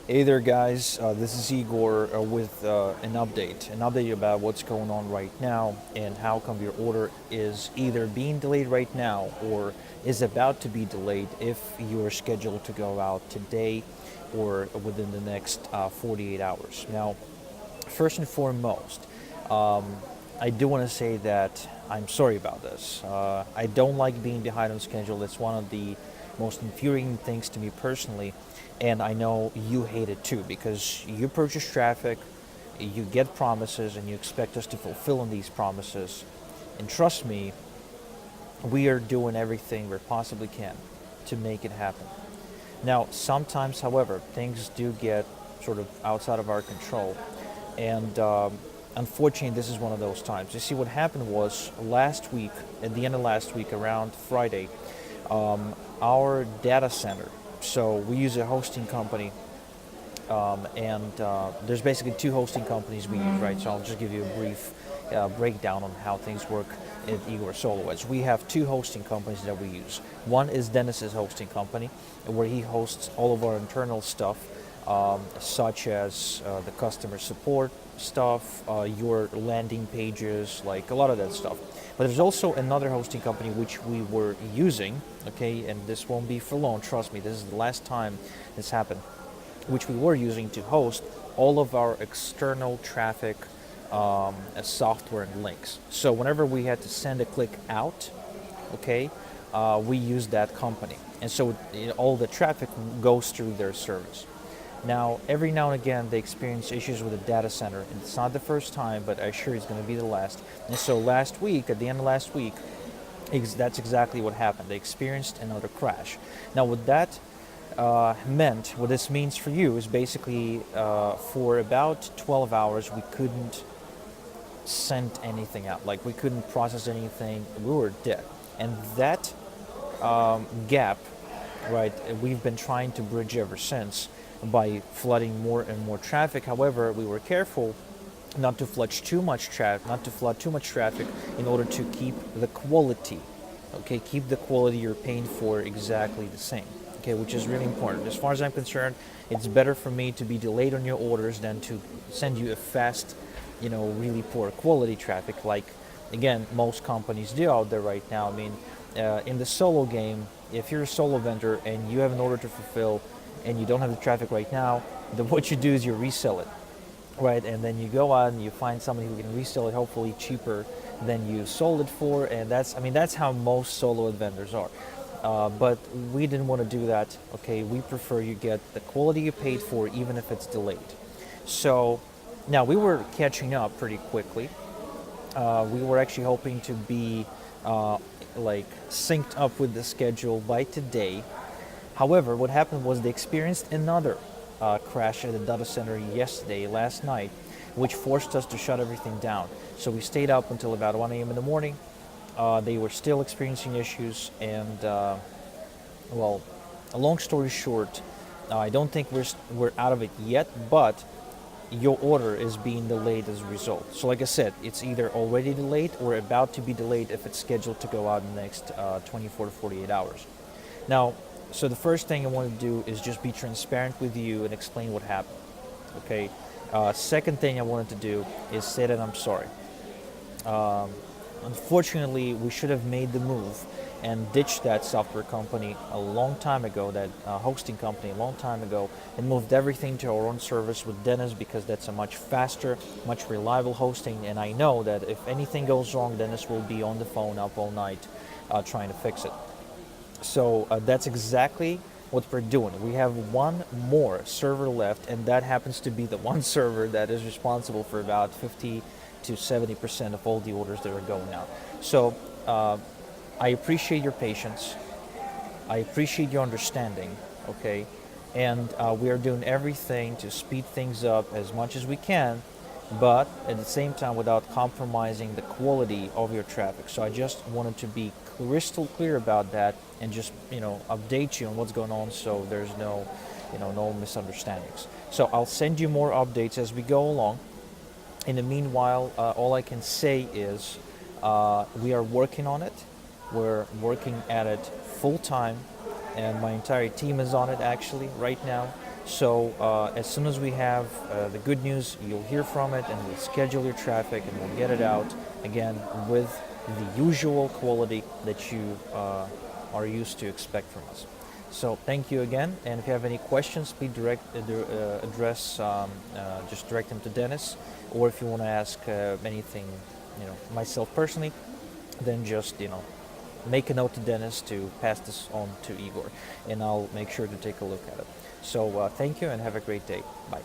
Hey there, guys. This is Igor with an update about what's going on right now and how come your order is either being delayed right now or is about to be delayed if you're scheduled to go out today or within the next 48 hours. Now, first and foremost, um, I do want to say that I'm sorry about this. I don't like being behind on schedule. It's one of the most infuriating things to me personally, and I know you hate it too because you purchase traffic, you get promises, and you expect us to fulfill on these promises. And trust me, we are doing everything we possibly can to make it happen. Now, sometimes, however, things do get sort of outside of our control, and unfortunately, this is one of those times. You see, what happened was last week, at the end of last week, around Friday, our data center. So we use a hosting company, and there's basically two hosting companies we use, right? So I'll just give you a brief breakdown on how things work at Igor SolarWedge. We have two hosting companies that we use. One is Dennis's hosting company, where he hosts all of our internal stuff, such as the customer support stuff, your landing pages, like a lot of that stuff. But there's also another hosting company which we were using, okay, and this won't be for long, trust me, this is the last time this happened, which we were using to host all of our external traffic software and links. So whenever we had to send a click out, okay, we use that company. And so all the traffic goes through their service. Now, every now and again, they experience issues with the data center. And it's not the first time, but I'm sure it's going to be the last. And so last week, at the end of last week, that's exactly what happened. They experienced another crash. Now, what that meant, what this means for you is basically for about 12 hours, we couldn't send anything out. Like, we couldn't process anything. We were dead. And that gap, right, we've been trying to bridge ever since by flooding more and more traffic. However, we were careful not to flood too much traffic, in order to keep the quality, okay, keep the quality you're paying for exactly the same, okay, which is really important. As far as I'm concerned, it's better for me to be delayed on your orders than to send you a fast, really poor quality traffic like, again, most companies do out there right now. I mean, in the solo game, if you're a solo vendor and you have an order to fulfill and you don't have the traffic right now, then what you do is you resell it, right? And then you go out and you find somebody who can resell it hopefully cheaper than you sold it for, and that's how most solo vendors are. But we didn't want to do that. Okay, we prefer you get the quality you paid for, even if it's delayed. So now we were catching up pretty quickly. We were actually hoping to be like synced up with the schedule by today. However, what happened was they experienced another crash at the data center last night, which forced us to shut everything down. So we stayed up until about 1 a.m. in the morning. They were still experiencing issues, and well, a long story short, I don't think we're out of it yet, but your order is being delayed as a result. So like I said, it's either already delayed or about to be delayed if it's scheduled to go out in the next 24 to 48 hours. Now, so the first thing I want to do is just be transparent with you and explain what happened. Okay. Second thing I wanted to do is say that I'm sorry. Unfortunately, we should have made the move and ditched that software company a long time ago, that hosting company a long time ago, and moved everything to our own service with Dennis because that's a much faster, much reliable hosting. And I know that if anything goes wrong, Dennis will be on the phone up all night trying to fix it. So that's exactly what we're doing. We have one more server left, and that happens to be the one server that is responsible for about 50 to 70% of all the orders that are going out. So I appreciate your patience. I appreciate your understanding, okay? And we are doing everything to speed things up as much as we can, but at the same time without compromising the quality of your traffic. So I just wanted to be crystal clear about that and just, update you on what's going on so there's no misunderstandings. So I'll send you more updates as we go along. In the meanwhile, all I can say is we are working on it. We're working at it full time, and my entire team is on it actually right now. So as soon as we have the good news, you'll hear from it, and we'll schedule your traffic, and we'll get it out again with the usual quality that you are used to expect from us. So thank you again, and if you have any questions, please address just direct them to Dennis, or if you want to ask anything, myself personally, then just make a note to Dennis to pass this on to Igor, and I'll make sure to take a look at it. So thank you and have a great day. Bye.